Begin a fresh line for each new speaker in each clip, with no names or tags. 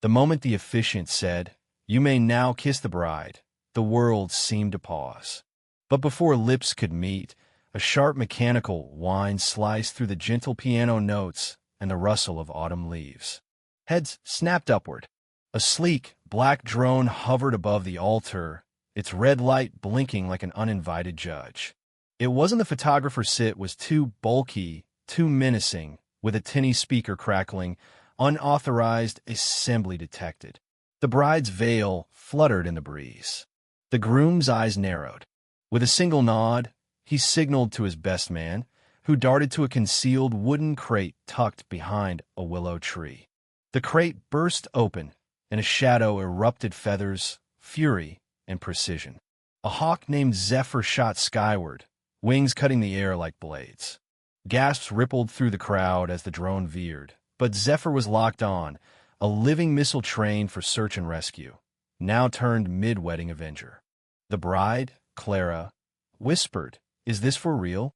The moment the officiant said, "You may now kiss the bride," the world seemed to pause. But before lips could meet, a sharp mechanical whine sliced through the gentle piano notes and the rustle of autumn leaves. Heads snapped upward. A sleek, black drone hovered above the altar, its red light blinking like an uninvited judge. It wasn't the photographer's sit was too bulky, too menacing, with a tinny speaker crackling, unauthorized assembly detected. The bride's veil fluttered in the breeze. The groom's eyes narrowed. With a single nod, he signaled to his best man, who darted to a concealed wooden crate tucked behind a willow tree. The crate burst open, and a shadow erupted feathers, fury, and precision. A hawk named Zephyr shot skyward, wings cutting the air like blades. Gasps rippled through the crowd as the drone veered, but Zephyr was locked on, a living missile trained for search and rescue, now turned mid-wedding avenger. The bride, Clara, whispered, "Is this for real?"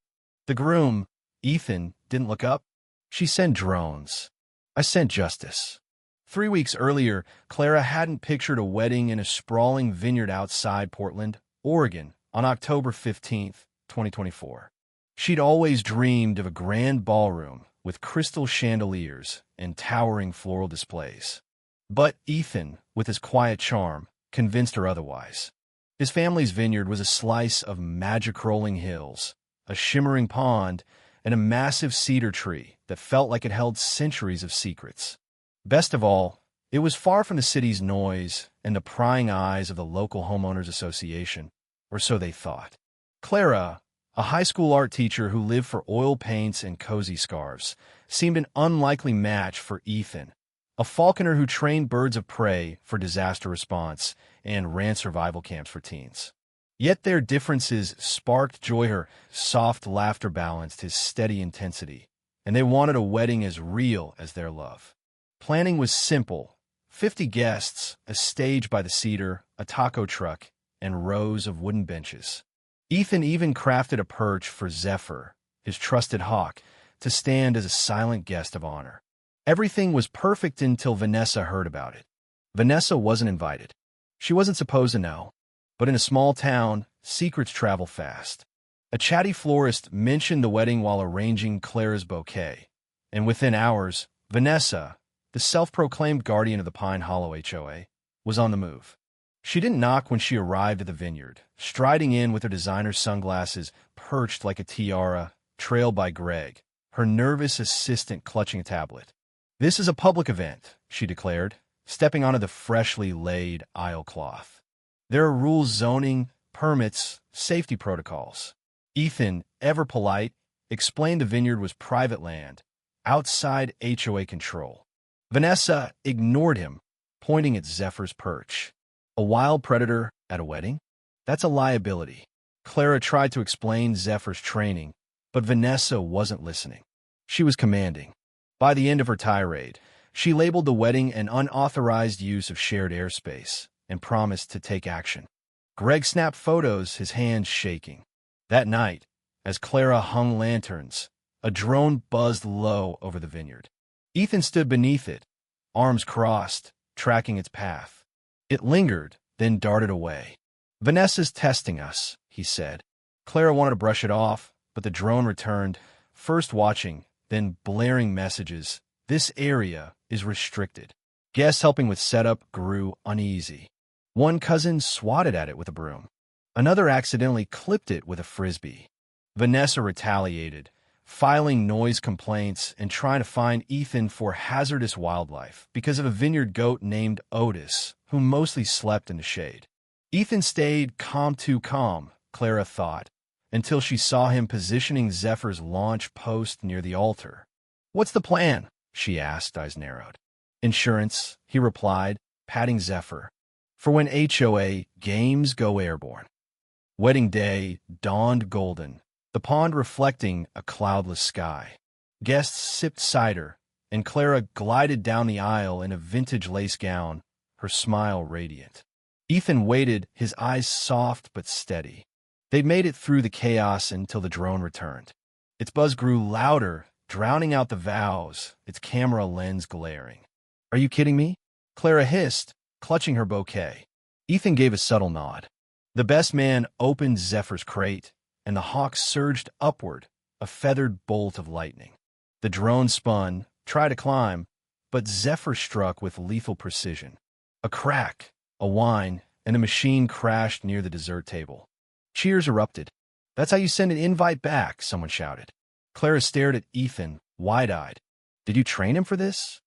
The groom, Ethan, didn't look up. "She sent drones. I sent justice." 3 weeks earlier, Clara hadn't pictured a wedding in a sprawling vineyard outside Portland, Oregon, on October 15th, 2024. She'd always dreamed of a grand ballroom with crystal chandeliers and towering floral displays. But Ethan, with his quiet charm, convinced her otherwise. His family's vineyard was a slice of magic-rolling hills, a shimmering pond, and a massive cedar tree that felt like it held centuries of secrets. Best of all, it was far from the city's noise and the prying eyes of the local homeowners association, or so they thought. Clara, a high school art teacher who lived for oil paints and cozy scarves, seemed an unlikely match for Ethan, a falconer who trained birds of prey for disaster response and ran survival camps for teens. Yet their differences sparked joy. Her soft laughter balanced his steady intensity, and they wanted a wedding as real as their love. Planning was simple: 50 guests, a stage by the cedar, a taco truck, and rows of wooden benches. Ethan even crafted a perch for Zephyr, his trusted hawk, to stand as a silent guest of honor. Everything was perfect until Vanessa heard about it. Vanessa wasn't invited. She wasn't supposed to know, but in a small town, secrets travel fast. A chatty florist mentioned the wedding while arranging Clara's bouquet, and within hours, Vanessa, the self-proclaimed guardian of the Pine Hollow HOA, was on the move. She didn't knock when she arrived at the vineyard, striding in with her designer sunglasses perched like a tiara, trailed by Greg, her nervous assistant clutching a tablet. "This is a public event," she declared, stepping onto the freshly laid aisle cloth. "There are rules, zoning, permits, safety protocols." Ethan, ever polite, explained the vineyard was private land, outside HOA control. Vanessa ignored him, pointing at Zephyr's perch. A wild predator at a wedding? That's a liability. Clara tried to explain Zephyr's training, but Vanessa wasn't listening. She was commanding. By the end of her tirade, she labeled the wedding an unauthorized use of shared airspace and promised to take action. Greg snapped photos, his hands shaking. That night, as Clara hung lanterns, a drone buzzed low over the vineyard. Ethan stood beneath it, arms crossed, tracking its path. It lingered, then darted away. "Vanessa's testing us," he said. Clara wanted to brush it off, but the drone returned, first watching, then blaring messages. "This area is restricted." Guests helping with setup grew uneasy. One cousin swatted at it with a broom. Another accidentally clipped it with a frisbee. Vanessa retaliated, filing noise complaints and trying to fine Ethan for hazardous wildlife because of a vineyard goat named Otis, who mostly slept in the shade. Ethan stayed calm, Clara thought, until she saw him positioning Zephyr's launch post near the altar. "What's the plan?" she asked, eyes narrowed. "Insurance," he replied, patting Zephyr, "for when HOA games go airborne." Wedding day dawned golden, the pond reflecting a cloudless sky. Guests sipped cider, and Clara glided down the aisle in a vintage lace gown, her smile radiant. Ethan waited, his eyes soft but steady. They'd made it through the chaos until the drone returned. Its buzz grew louder, drowning out the vows, its camera lens glaring. "Are you kidding me?" Clara hissed, clutching her bouquet. Ethan gave a subtle nod. The best man opened Zephyr's crate, and the hawk surged upward, a feathered bolt of lightning. The drone spun, tried to climb, but Zephyr struck with lethal precision. A crack, a whine, and the machine crashed near the dessert table. Cheers erupted. "That's how you send an invite back," someone shouted. Clara stared at Ethan, wide-eyed. "Did you train him for this?"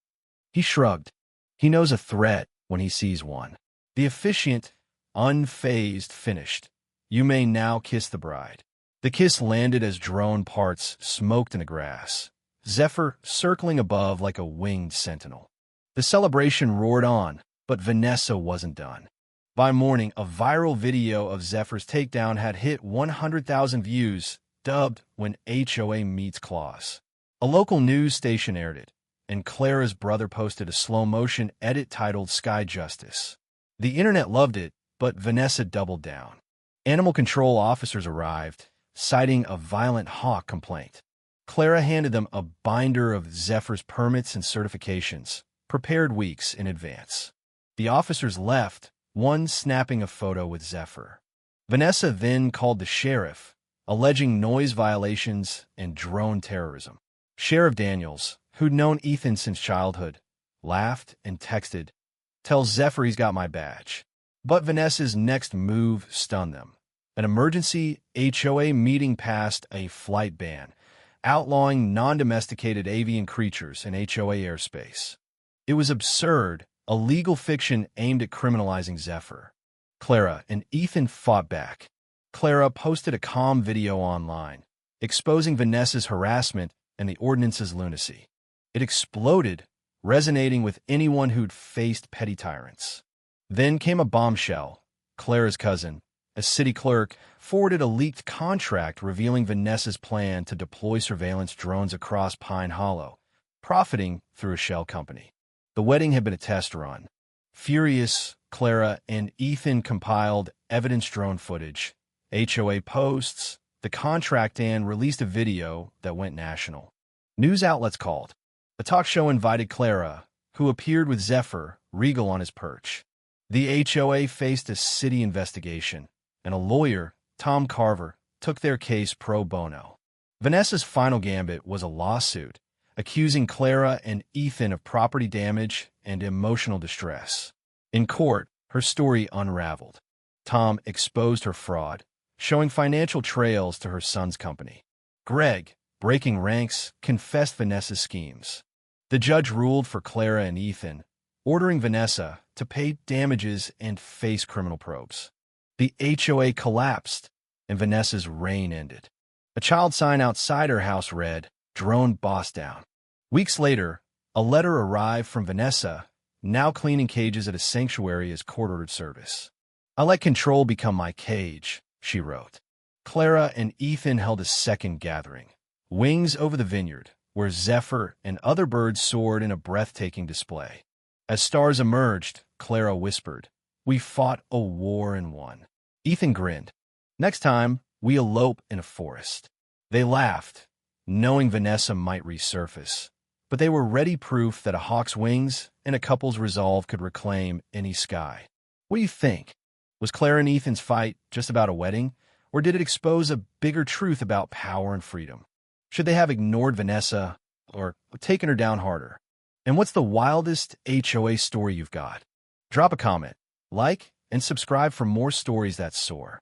He shrugged. He knows a threat when he sees one. The officiant, unfazed, finished. "You may now kiss the bride." The kiss landed as drone parts smoked in the grass, Zephyr circling above like a winged sentinel. The celebration roared on, but Vanessa wasn't done. By morning, a viral video of Zephyr's takedown had hit 100,000 views, dubbed "When HOA Meets Claws." A local news station aired it, and Clara's brother posted a slow-motion edit titled "Sky Justice." The internet loved it, but Vanessa doubled down. Animal control officers arrived, citing a violent hawk complaint. Clara handed them a binder of Zephyr's permits and certifications, prepared weeks in advance. The officers left, one snapping a photo with Zephyr. Vanessa then called the sheriff, alleging noise violations and drone terrorism. Sheriff Daniels, who'd known Ethan since childhood, laughed and texted, "Tell Zephyr he's got my badge." But Vanessa's next move stunned them. An emergency HOA meeting passed a flight ban, outlawing non-domesticated avian creatures in HOA airspace. It was absurd, a legal fiction aimed at criminalizing Zephyr. Clara and Ethan fought back. Clara posted a calm video online, exposing Vanessa's harassment and the ordinance's lunacy. It exploded, resonating with anyone who'd faced petty tyrants. Then came a bombshell. Clara's cousin, a city clerk, forwarded a leaked contract revealing Vanessa's plan to deploy surveillance drones across Pine Hollow, profiting through a shell company. The wedding had been a test run. Furious, Clara and Ethan compiled evidence drone footage, HOA posts, the contract, and released a video that went national. News outlets called. A talk show invited Clara, who appeared with Zephyr, regal on his perch. The HOA faced a city investigation, and a lawyer, Tom Carver, took their case pro bono. Vanessa's final gambit was a lawsuit, accusing Clara and Ethan of property damage and emotional distress. In court, her story unraveled. Tom exposed her fraud, showing financial trails to her son's company. Greg, breaking ranks, confessed Vanessa's schemes. The judge ruled for Clara and Ethan, ordering Vanessa to pay damages and face criminal probes. The HOA collapsed, and Vanessa's reign ended. A child sign outside her house read, "Drone Boss Down." Weeks later, a letter arrived from Vanessa, now cleaning cages at a sanctuary as court-ordered service. "I let control become my cage," she wrote. Clara and Ethan held a second gathering, Wings Over the Vineyard, where Zephyr and other birds soared in a breathtaking display. As stars emerged, Clara whispered, "We fought a war and won." Ethan grinned. "Next time, we elope in a forest." They laughed, knowing Vanessa might resurface, but they were ready proof that a hawk's wings and a couple's resolve could reclaim any sky. What do you think? Was Clara and Ethan's fight just about a wedding, or did it expose a bigger truth about power and freedom? Should they have ignored Vanessa or taken her down harder? And what's the wildest HOA story you've got? Drop a comment, like, and subscribe for more stories that soar.